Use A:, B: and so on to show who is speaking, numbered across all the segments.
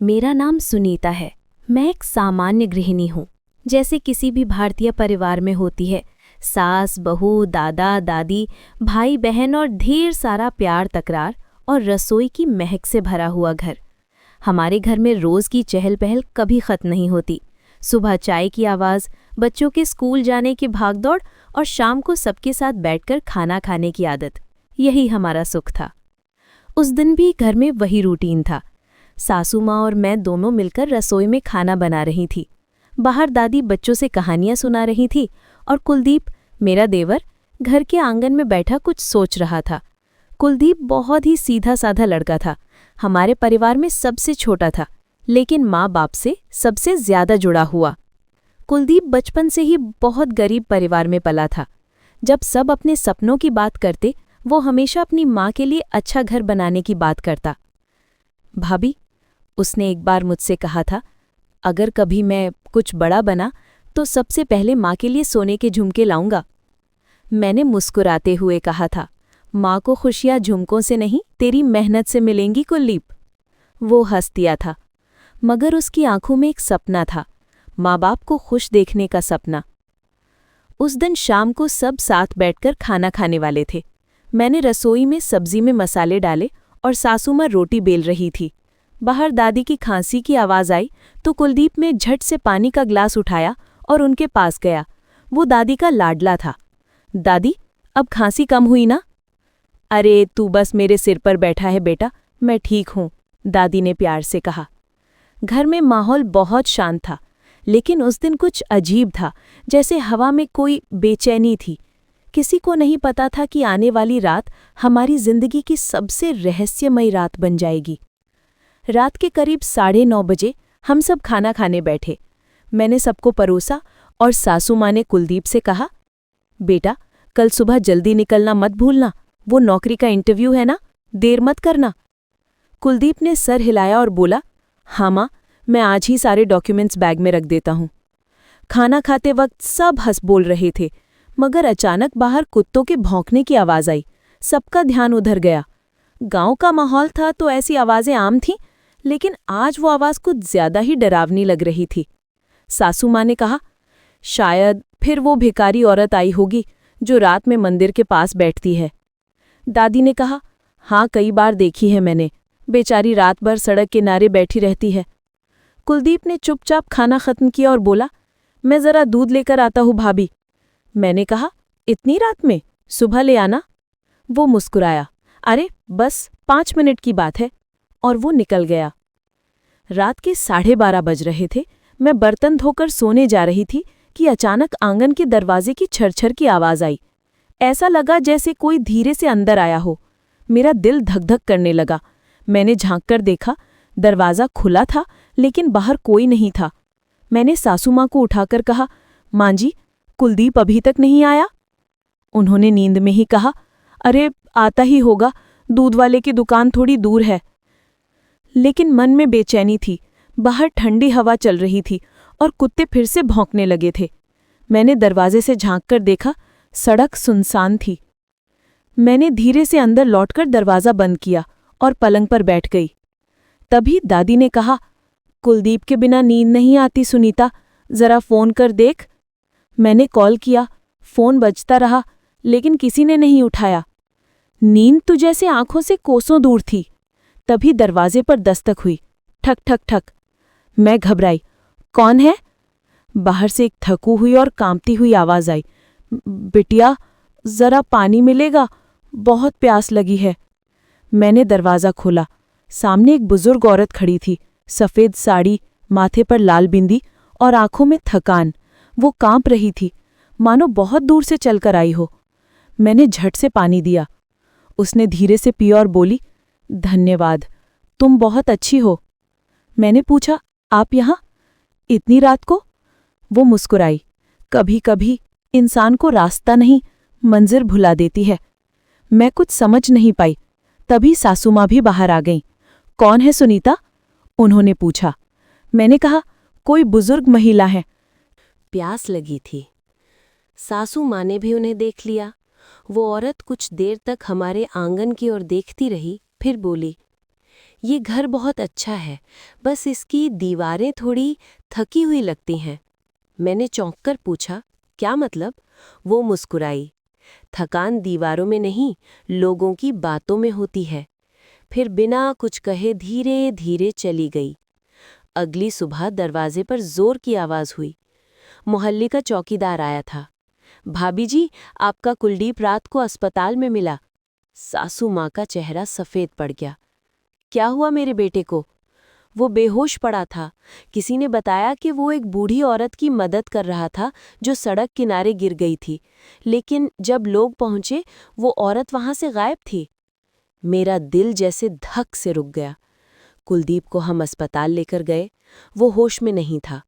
A: मेरा नाम सुनीता है। मैं एक सामान्य गृहिणी हूँ, जैसे किसी भी भारतीय परिवार में होती है। सास, बहू, दादा, दादी, भाई, बहन और ढेर सारा प्यार, तकरार और रसोई की महक से भरा हुआ घर। हमारे घर में रोज़ की चहल पहल कभी ख़त्म नहीं होती। सुबह चाय की आवाज़, बच्चों के स्कूल जाने की भागदौड़ और शाम को सबके साथ बैठकर खाना खाने की आदत, यही हमारा सुख था। उस दिन भी घर में वही रूटीन था। सासू माँ और मैं दोनों मिलकर रसोई में खाना बना रही थी। बाहर दादी बच्चों से कहानियाँ सुना रही थी और कुलदीप, मेरा देवर, घर के आंगन में बैठा कुछ सोच रहा था। कुलदीप बहुत ही सीधा साधा लड़का था। हमारे परिवार में सबसे छोटा था, लेकिन माँ बाप से सबसे ज्यादा जुड़ा हुआ। कुलदीप बचपन से ही बहुत गरीब परिवार में पला था। जब सब अपने सपनों की बात करते, वो हमेशा अपनी माँ के लिए अच्छा घर बनाने की बात करता। भाभी, उसने एक बार मुझसे कहा था, अगर कभी मैं कुछ बड़ा बना तो सबसे पहले माँ के लिए सोने के झुमके लाऊंगा। मैंने मुस्कुराते हुए कहा था, माँ को खुशियाँ झुमकों से नहीं, तेरी मेहनत से मिलेंगी कुलदीप। वो हंस दिया था, मगर उसकी आंखों में एक सपना था, माँ बाप को खुश देखने का सपना। उस दिन शाम को सब साथ बैठकर खाना खाने वाले थे। मैंने रसोई में सब्जी में मसाले डाले और सासू माँ रोटी बेल रही थी। बाहर दादी की खांसी की आवाज़ आई तो कुलदीप ने झट से पानी का ग्लास उठाया और उनके पास गया। वो दादी का लाडला था। दादी, अब खांसी कम हुई ना? अरे तू बस मेरे सिर पर बैठा है बेटा, मैं ठीक हूँ, दादी ने प्यार से कहा। घर में माहौल बहुत शांत था, लेकिन उस दिन कुछ अजीब था, जैसे हवा में कोई बेचैनी थी। किसी को नहीं पता था कि आने वाली रात हमारी जिंदगी की सबसे रहस्यमयी रात बन जाएगी। रात के करीब 9:30 बजे हम सब खाना खाने बैठे। मैंने सबको परोसा और सासू माँ ने कुलदीप से कहा, बेटा, कल सुबह जल्दी निकलना मत भूलना, वो नौकरी का इंटरव्यू है ना, देर मत करना। कुलदीप ने सर हिलाया और बोला, हाँ माँ, मैं आज ही सारे डॉक्यूमेंट्स बैग में रख देता हूँ। खाना खाते वक्त सब हंस बोल रहे थे, मगर अचानक बाहर कुत्तों के भौंकने की आवाज़ आई। सबका ध्यान उधर गया। गांव का माहौल था तो ऐसी आवाज़ें आम थीं, लेकिन आज वो आवाज़ कुछ ज्यादा ही डरावनी लग रही थी। सासू माँ ने कहा, शायद फिर वो भिखारी औरत आई होगी जो रात में मंदिर के पास बैठती है। दादी ने कहा, हाँ, कई बार देखी है मैंने, बेचारी रात भर सड़क किनारे बैठी रहती है। कुलदीप ने चुपचाप खाना खत्म किया और बोला, मैं जरा दूध लेकर आता हूँ भाभी। मैंने कहा, इतनी रात में? सुबह ले आना। वो मुस्कुराया, अरे बस 5 मिनट की बात है, और वो निकल गया। रात के 12:30 बज रहे थे। मैं बर्तन धोकर सोने जा रही थी कि अचानक आंगन के दरवाजे की छरछर की आवाज़ आई। ऐसा लगा जैसे कोई धीरे से अंदर आया हो। मेरा दिल धक धक करने लगा। मैंने झांककर देखा, दरवाज़ा खुला था, लेकिन बाहर कोई नहीं था। मैंने सासू माँ को उठाकर कहा, माँ जी, कुलदीप अभी तक नहीं आया? उन्होंने नींद में ही कहा, अरे आता ही होगा, दूध वाले की दुकान थोड़ी दूर है। लेकिन मन में बेचैनी थी। बाहर ठंडी हवा चल रही थी और कुत्ते फिर से भौंकने लगे थे। मैंने दरवाजे से झांककर देखा, सड़क सुनसान थी। मैंने धीरे से अंदर लौटकर दरवाज़ा बंद किया और पलंग पर बैठ गई। तभी दादी ने कहा, कुलदीप के बिना नींद नहीं आती सुनीता, जरा फ़ोन कर देख। मैंने कॉल किया, फ़ोन बजता रहा, लेकिन किसी ने नहीं उठाया। नींद तो जैसे आंखों से कोसों दूर थी। तभी दरवाजे पर दस्तक हुई, ठक ठक ठक। मैं घबराई, कौन है? बाहर से एक थकू हुई और कांपती हुई आवाज़ आई, बिटिया, जरा पानी मिलेगा, बहुत प्यास लगी है। मैंने दरवाज़ा खोला। सामने एक बुजुर्ग औरत खड़ी थी, सफ़ेद साड़ी, माथे पर लाल बिंदी और आंखों में थकान। वो कांप रही थी, मानो बहुत दूर से चलकर आई हो। मैंने झट से पानी दिया। उसने धीरे से पिया और बोली, धन्यवाद, तुम बहुत अच्छी हो। मैंने पूछा, आप यहाँ इतनी रात को? वो मुस्कुराई, कभी कभी इंसान को रास्ता नहीं, मंजिल भुला देती है। मैं कुछ समझ नहीं पाई। तभी सासू माँ भी बाहर आ गईं। कौन है सुनीता? उन्होंने पूछा। मैंने कहा, कोई बुजुर्ग महिला है। प्यास लगी थी। सासू माँ ने भी उन्हें देख लिया। वो औरत कुछ देर तक हमारे आंगन की ओर देखती रही, फिर बोली,
B: ये घर बहुत अच्छा है, बस इसकी दीवारें थोड़ी थकी हुई लगती हैं। मैंने चौंककर पूछा, क्या मतलब? वो मुस्कुराई। थकान दीवारों में नहीं, लोगों की बातों में होती है। फिर बिना कुछ कहे धीरे धीरे चली गई। अगली सुबह दरवाजे पर जोर की आवाज हुई। मोहल्ले का चौकीदार आया था। भाभी जी, आपका कुलदीप रात को अस्पताल में मिला। सासू माँ का चेहरा सफेद पड़ गया। क्या हुआ मेरे बेटे को? वो बेहोश पड़ा था। किसी ने बताया कि वो एक बूढ़ी औरत की मदद कर रहा था जो सड़क किनारे गिर गई थी, लेकिन जब लोग पहुंचे वो औरत वहां से गायब थी। मेरा दिल जैसे धक से रुक गया। कुलदीप को हम अस्पताल लेकर गए। वो होश में नहीं था।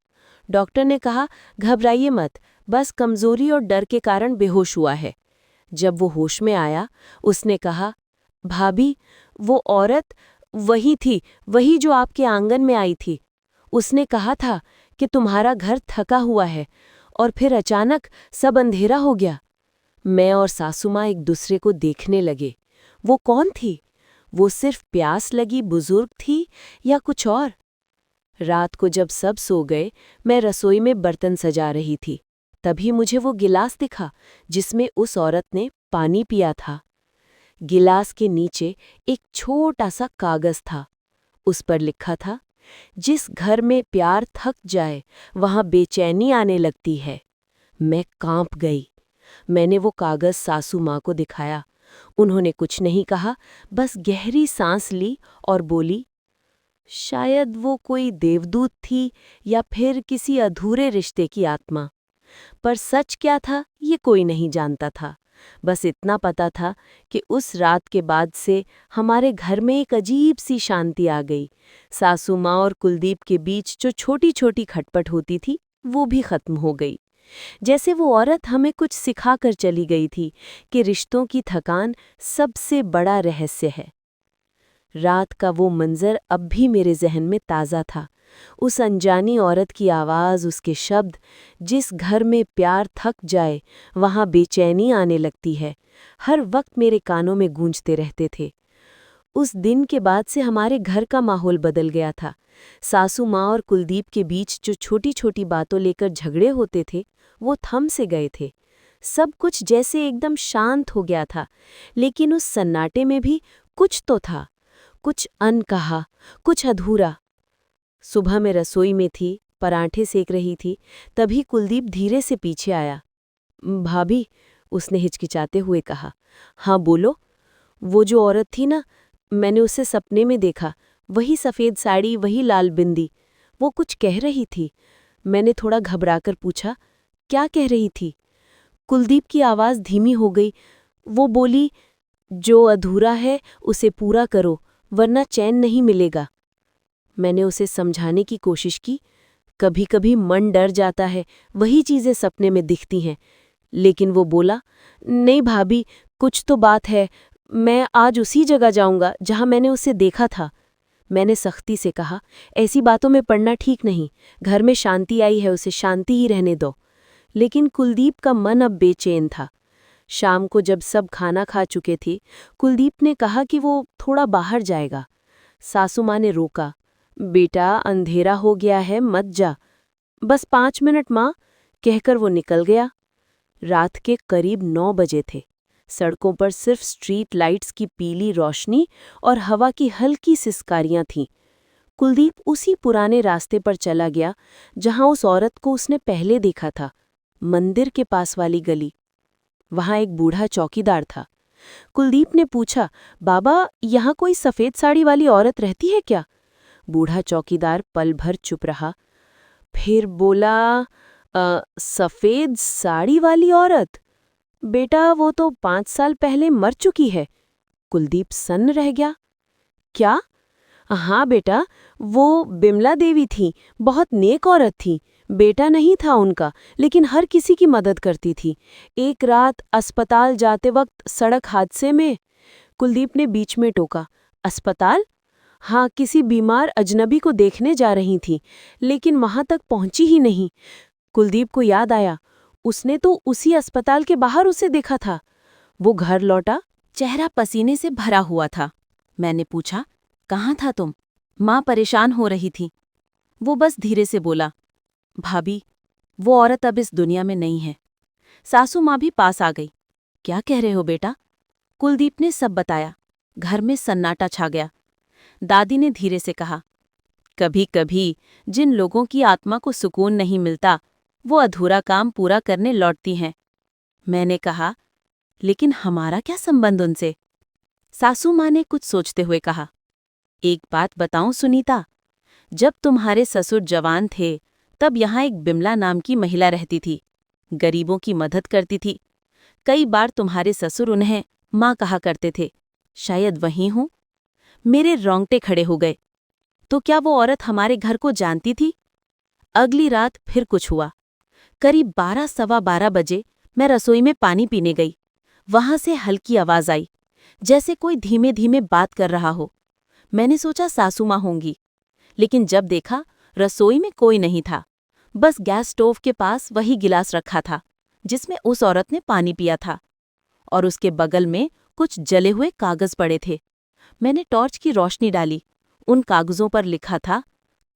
B: डॉक्टर ने कहा, घबराइए मत, बस कमजोरी और डर के कारण बेहोश हुआ है। जब वो होश में आया, उसने कहा, भाभी, वो औरत वही थी, वही जो आपके आंगन में आई थी। उसने कहा था कि तुम्हारा घर थका हुआ है, और फिर अचानक सब अंधेरा हो गया। मैं और सासू माँ एक दूसरे को देखने लगे। वो कौन थी? वो सिर्फ प्यास लगी बुजुर्ग थी या कुछ और? रात को जब सब सो गए, मैं रसोई में बर्तन सजा रही थी। तभी मुझे वो गिलास दिखा जिसमें उस औरत ने पानी पिया था। गिलास के नीचे एक छोटा सा कागज था। उस पर लिखा था, जिस घर में प्यार थक जाए वहां बेचैनी आने लगती है। मैं कांप गई। मैंने वो कागज सासू माँ को दिखाया। उन्होंने कुछ नहीं कहा, बस गहरी सांस ली और बोली, शायद वो कोई देवदूत थी या फिर किसी अधूरे रिश्ते की आत्मा। पर सच क्या था ये कोई नहीं जानता था। बस इतना पता था कि उस रात के बाद से हमारे घर में एक अजीब सी शांति आ गई। सासू माँ और कुलदीप के बीच जो छोटी छोटी खटपट होती थी वो भी खत्म हो गई। जैसे वो औरत हमें कुछ सिखा कर चली गई थी कि रिश्तों की थकान सबसे बड़ा रहस्य है। रात का वो मंजर अब भी मेरे जहन में ताज़ा था। उस अनजानी औरत की आवाज़, उसके शब्द, जिस घर में प्यार थक जाए वहाँ बेचैनी आने लगती है, हर वक्त मेरे कानों में गूंजते रहते थे। उस दिन के बाद से हमारे घर का माहौल बदल गया था। सासू माँ और कुलदीप के बीच जो छोटी छोटी बातों लेकर झगड़े होते थे वो थम से गए थे। सब कुछ जैसे एकदम शांत हो गया था, लेकिन उस सन्नाटे में भी कुछ तो था, कुछ अनकहा, कुछ अधूरा। सुबह मैं रसोई में थी, पराठे सेक रही थी, तभी कुलदीप धीरे से पीछे आया। भाभी, उसने हिचकिचाते हुए कहा। हाँ बोलो। वो जो औरत थी ना, मैंने उसे सपने में देखा। वही सफ़ेद साड़ी, वही लाल बिंदी। वो कुछ कह रही थी। मैंने थोड़ा घबराकर पूछा, क्या कह रही थी? कुलदीप की आवाज़ धीमी हो गई। वो बोली, जो अधूरा है उसे पूरा करो, वरना चैन नहीं मिलेगा। मैंने उसे समझाने की कोशिश की। कभी कभी मन डर जाता है, वही चीज़ें सपने में दिखती हैं। लेकिन वो बोला, नहीं भाभी, कुछ तो बात है। मैं आज उसी जगह जाऊंगा जहां मैंने उसे देखा था। मैंने सख्ती से कहा, ऐसी बातों में पड़ना ठीक नहीं। घर में शांति आई है, उसे शांति ही रहने दो। लेकिन कुलदीप का मन अब बेचैन था। शाम को जब सब खाना खा चुके थे, कुलदीप ने कहा कि वो थोड़ा बाहर जाएगा। सासू माँ ने रोका, बेटा अंधेरा हो गया है, मत जा। बस 5 मिनट माँ, कहकर वो निकल गया। रात के करीब 9 बजे थे। सड़कों पर सिर्फ स्ट्रीट लाइट्स की पीली रोशनी और हवा की हल्की सिसकारियां थीं। कुलदीप उसी पुराने रास्ते पर चला गया जहां उस औरत को उसने पहले देखा था, मंदिर के पास वाली गली। वहां एक बूढ़ा चौकीदार था। कुलदीप ने पूछा, बाबा, यहाँ कोई सफ़ेद साड़ी वाली औरत रहती है क्या? बूढ़ा चौकीदार पल भर चुप रहा, फिर बोला, सफ़ेद साड़ी वाली औरत? बेटा, वो तो 5 साल पहले मर चुकी है। कुलदीप सन्न रह गया। क्या? हाँ बेटा, वो बिमला देवी थी, बहुत नेक औरत थी। बेटा नहीं था उनका, लेकिन हर किसी की मदद करती थी। एक रात अस्पताल जाते वक्त सड़क हादसे में। कुलदीप ने बीच में टोका, अस्पताल? हाँ, किसी बीमार अजनबी को देखने जा रही थी, लेकिन वहां तक पहुंची ही नहीं। कुलदीप को याद आया, उसने तो उसी अस्पताल के बाहर उसे देखा था। वो घर लौटा, चेहरा पसीने से भरा हुआ था। मैंने पूछा, कहाँ था तुम? माँ परेशान हो रही थी। वो बस धीरे से बोला, भाभी, वो औरत अब इस दुनिया में नहीं है। सासू माँ भी पास आ गई। क्या कह रहे हो बेटा? कुलदीप ने सब बताया। घर में सन्नाटा छा गया। दादी ने धीरे से कहा, कभी कभी जिन लोगों की आत्मा को सुकून नहीं मिलता, वो अधूरा काम पूरा करने लौटती हैं। मैंने कहा, लेकिन हमारा क्या संबंध उनसे? सासू माँ ने कुछ सोचते हुए कहा, एक बात बताऊं सुनीता, जब तुम्हारे ससुर जवान थे, तब यहाँ एक बिमला नाम की महिला रहती थी। गरीबों की मदद करती थी। कई बार तुम्हारे ससुर उन्हें माँ कहा करते थे। शायद वहीं हूं। मेरे रोंगटे खड़े हो गए। तो क्या वो औरत हमारे घर को जानती थी? अगली रात फिर कुछ हुआ। करीब 12 सवा 12 बजे मैं रसोई में पानी पीने गई। वहां से हल्की आवाज आई, जैसे कोई धीमे धीमे बात कर रहा हो। मैंने सोचा सासू माँ होंगी, लेकिन जब देखा रसोई में कोई नहीं था। बस गैस स्टोव के पास वही गिलास रखा था जिसमें उस औरत ने पानी पिया था, और उसके बगल में कुछ जले हुए कागज पड़े थे। मैंने टॉर्च की रोशनी डाली। उन कागजों पर लिखा था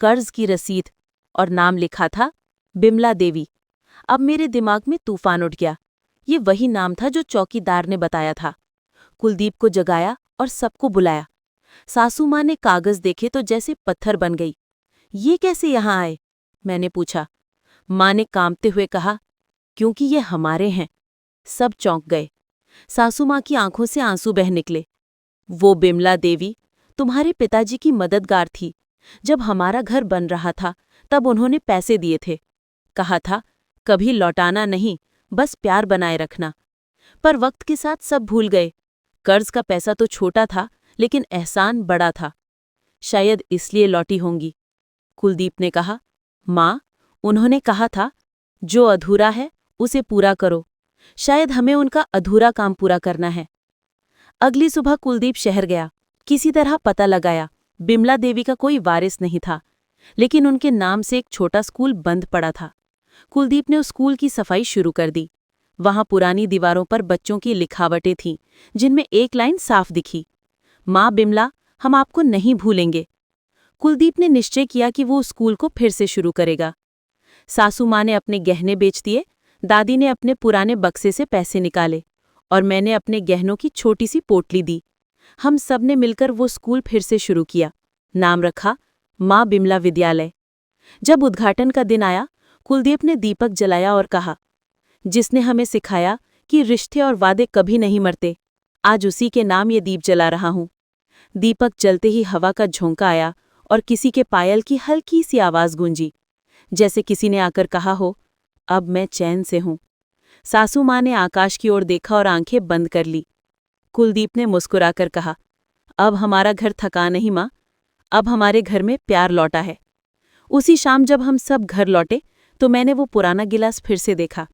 B: कर्ज की रसीद, और नाम लिखा था बिमला देवी। अब मेरे दिमाग में तूफान उठ गया। ये वही नाम था जो चौकीदार ने बताया था। कुलदीप को जगाया और सबको बुलाया। सासू माँ ने कागज देखे तो जैसे पत्थर बन गई। ये कैसे यहाँ आए? मैंने पूछा। माँ ने कांपते हुए कहा, क्योंकि ये हमारे हैं। सब चौंक गए। सासू माँ की आंखों से आंसू बह निकले। वो बिमला देवी तुम्हारे पिताजी की मददगार थी। जब हमारा घर बन रहा था तब उन्होंने पैसे दिए थे। कहा था कभी लौटाना नहीं, बस प्यार बनाए रखना। पर वक्त के साथ सब भूल गए। कर्ज का पैसा तो छोटा था, लेकिन एहसान बड़ा था। शायद इसलिए लौटी होंगी। कुलदीप ने कहा, माँ, उन्होंने कहा था जो अधूरा है उसे पूरा करो। शायद हमें उनका अधूरा काम पूरा करना है। अगली सुबह कुलदीप शहर गया। किसी तरह पता लगाया। बिमला देवी का कोई वारिस नहीं था, लेकिन उनके नाम से एक छोटा स्कूल बंद पड़ा था। कुलदीप ने उस स्कूल की सफाई शुरू कर दी। वहां पुरानी दीवारों पर बच्चों की लिखावटें थीं, जिनमें एक लाइन साफ दिखी, माँ बिमला, हम आपको नहीं भूलेंगे। कुलदीप ने निश्चय किया कि वो उस स्कूल को फिर से शुरू करेगा। सासू माँ ने अपने गहने बेच दिए, दादी ने अपने पुराने बक्से से पैसे निकाले, और मैंने अपने गहनों की छोटी सी पोटली दी। हम सब ने मिलकर वो स्कूल फिर से शुरू किया। नाम रखा माँ बिमला विद्यालय। जब उद्घाटन का दिन आया, कुलदीप ने दीपक जलाया और कहा, जिसने हमें सिखाया कि रिश्ते और वादे कभी नहीं मरते, आज उसी के नाम ये दीप जला रहा हूं। दीपक जलते ही हवा का झोंका आया और किसी के पायल की हल्की सी आवाज गूंजी, जैसे किसी ने आकर कहा हो, अब मैं चैन से हूं। सासू माँ ने आकाश की ओर देखा और आंखें बंद कर ली। कुलदीप ने मुस्कुराकर कहा, अब हमारा घर थका नहीं माँ, अब हमारे घर में प्यार लौटा है। उसी शाम जब हम सब घर लौटे तो मैंने वो पुराना गिलास फिर से देखा।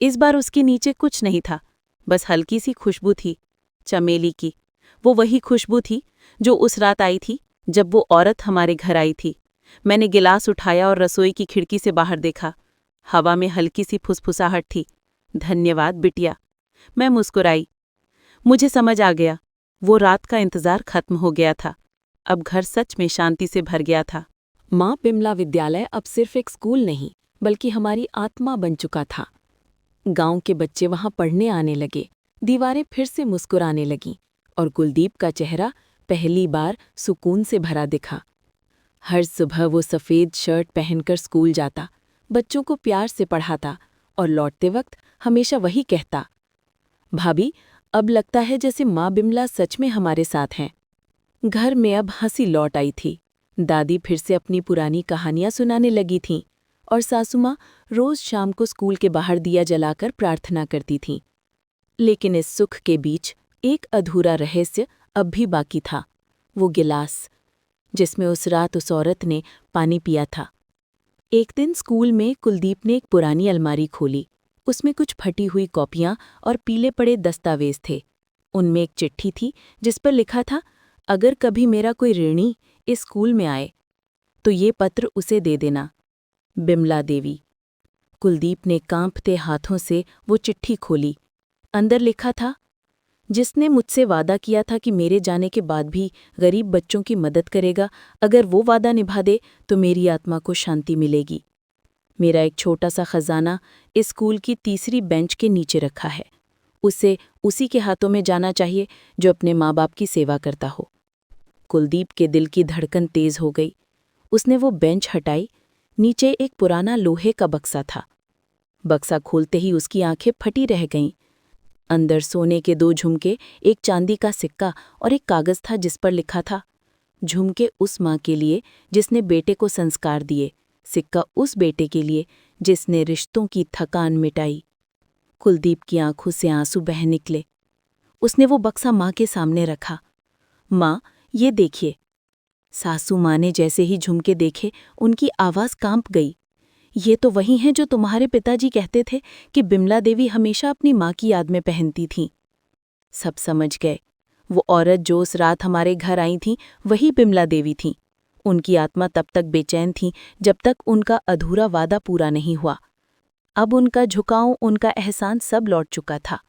B: इस बार उसके नीचे कुछ नहीं था, बस हल्की सी खुशबू थी, चमेली की। वो वही खुशबू थी जो उस रात आई थी जब वो औरत हमारे घर आई थी। मैंने गिलास उठाया और रसोई की खिड़की से बाहर देखा। हवा में हल्की सी फुसफुसाहट थी। धन्यवाद बिटिया। मैं मुस्कुराई। मुझे समझ आ गया, वो रात का इंतजार खत्म हो गया था। अब घर सच में शांति से भर गया था।
C: माँ बिमला विद्यालय अब सिर्फ एक स्कूल नहीं, बल्कि हमारी आत्मा बन चुका था। गांव के बच्चे वहां पढ़ने आने लगे, दीवारें फिर से मुस्कुराने लगीं, और कुलदीप का चेहरा पहली बार सुकून से भरा दिखा। हर सुबह वो सफ़ेद शर्ट पहनकर स्कूल जाता, बच्चों को प्यार से पढ़ाता, और लौटते वक्त हमेशा वही कहता, भाभी, अब लगता है जैसे माँ बिमला सच में हमारे साथ हैं। घर में अब हंसी लौट आई थी। दादी फिर से अपनी पुरानी कहानियां सुनाने लगी थीं, और सासू माँ रोज शाम को स्कूल के बाहर दिया जलाकर प्रार्थना करती थीं। लेकिन इस सुख के बीच एक अधूरा रहस्य अब भी बाकी था, वो गिलास जिसमें उस रात उस औरत ने पानी पिया था। एक दिन स्कूल में कुलदीप ने एक पुरानी अलमारी खोली। उसमें कुछ फटी हुई कॉपियां और पीले पड़े दस्तावेज थे। उनमें एक चिट्ठी थी जिस पर लिखा था, अगर कभी मेरा कोई ऋणी इस स्कूल में आए तो ये पत्र उसे दे देना, बिमला देवी। कुलदीप ने कांपते हाथों से वो चिट्ठी खोली। अंदर लिखा था, जिसने मुझसे वादा किया था कि मेरे जाने के बाद भी गरीब बच्चों की मदद करेगा, अगर वो वादा निभा दे तो मेरी आत्मा को शांति मिलेगी। मेरा एक छोटा सा खजाना इस स्कूल की तीसरी बेंच के नीचे रखा है। उसे उसी के हाथों में जाना चाहिए जो अपने माँ बाप की सेवा करता हो। कुलदीप के दिल की धड़कन तेज हो गई। उसने वो बेंच हटाई। नीचे एक पुराना लोहे का बक्सा था। बक्सा खोलते ही उसकी आंखें फटी रह गईं। अंदर सोने के 2 झुमके, एक चांदी का सिक्का और एक कागज था जिस पर लिखा था, झुमके उस माँ के लिए जिसने बेटे को संस्कार दिए, सिक्का उस बेटे के लिए जिसने रिश्तों की थकान मिटाई। कुलदीप की आंखों से आंसू बह निकले। उसने वो बक्सा माँ के सामने रखा। माँ, ये देखिए। सासू माँ ने जैसे ही झुमके देखे, उनकी आवाज़ कांप गई। ये तो वही हैं जो तुम्हारे पिताजी कहते थे कि बिमला देवी हमेशा अपनी माँ की याद में पहनती थीं। सब समझ गए। वो औरत जो उस रात हमारे घर आई थी, वही बिमला देवी थीं। उनकी आत्मा तब तक बेचैन थी जब तक उनका अधूरा वादा पूरा नहीं हुआ। अब उनका झुकाव, उनका एहसान सब लौट चुका था।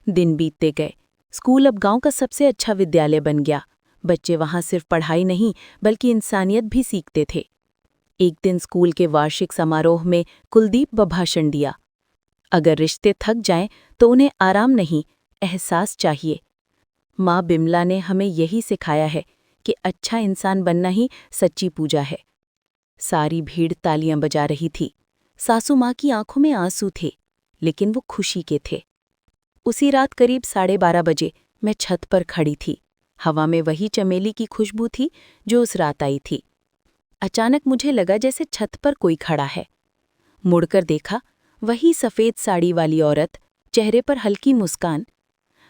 C: दिन बीतते गए। स्कूल अब गांव का सबसे अच्छा विद्यालय बन गया। बच्चे वहां सिर्फ पढ़ाई नहीं बल्कि इंसानियत भी सीखते थे। एक दिन स्कूल के वार्षिक समारोह में कुलदीप भाषण दिया। अगर रिश्ते थक जाएं तो उन्हें आराम नहीं, एहसास चाहिए। माँ बिमला ने हमें यही सिखाया है कि अच्छा इंसान बनना ही सच्ची पूजा है। सारी भीड़ तालियां बजा रही थी। सासू माँ की आंखों में आंसू थे, लेकिन वो खुशी के थे। उसी रात करीब 12:30 बजे मैं छत पर खड़ी थी। हवा में वही चमेली की खुशबू थी जो उस रात आई थी। अचानक मुझे लगा जैसे छत पर कोई खड़ा है। मुड़कर देखा, वही सफ़ेद साड़ी वाली औरत, चेहरे पर हल्की मुस्कान।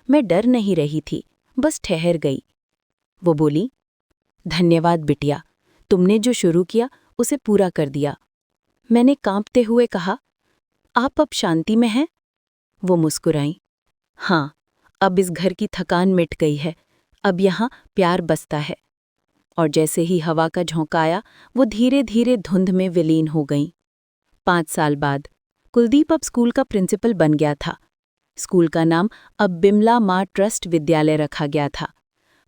C: मैं डर नहीं रही थी, बस ठहर गई। वो बोली, धन्यवाद बिटिया, तुमने जो शुरू किया उसे पूरा कर दिया। मैंने कांपते हुए कहा, आप अब शांति में हैं? वो मुस्कुराई। हाँ, अब इस घर की थकान मिट गई है, अब यहाँ प्यार बसता है। और जैसे ही हवा का झोंका आया, वो धीरे धीरे धुंध में विलीन हो गईं। 5 साल बाद कुलदीप अब स्कूल का प्रिंसिपल बन गया था। स्कूल का नाम अब बिमला माँ ट्रस्ट विद्यालय रखा गया था।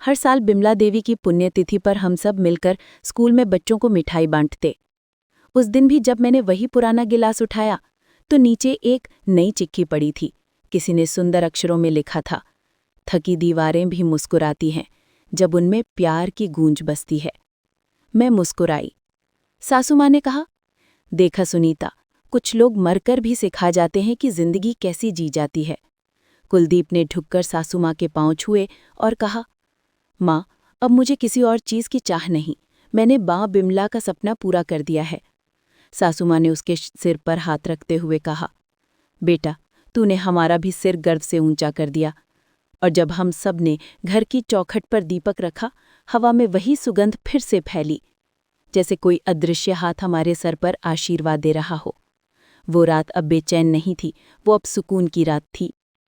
C: हर साल बिमला देवी की पुण्यतिथि पर हम सब मिलकर स्कूल में बच्चों को मिठाई बांटते। उस दिन भी जब मैंने वही पुराना गिलास उठाया तो नीचे एक नई चिट्ठी पड़ी थी। किसी ने सुंदर अक्षरों में लिखा था, थकी दीवारें भी मुस्कुराती हैं जब उनमें प्यार की गूंज बसती है। मैं मुस्कुराई। सासू माँ ने कहा, देखा सुनीता, कुछ लोग मरकर भी सिखा जाते हैं कि जिंदगी कैसी जी जाती है। कुलदीप ने झुककर सासू माँ के पांव छुए और कहा, माँ, अब मुझे किसी और चीज़ की चाह नहीं, मैंने माँ बिमला का सपना पूरा कर दिया है। सासू माँ ने उसके सिर पर हाथ रखते हुए कहा, बेटा, तूने हमारा भी सिर गर्व से ऊंचा कर दिया। और जब हम सब ने घर की चौखट पर दीपक रखा, हवा में वही सुगंध फिर से फैली, जैसे कोई अदृश्य हाथ हमारे सर पर आशीर्वाद दे रहा हो। वो रात अब बेचैन नहीं थी, वो अब सुकून की रात थी।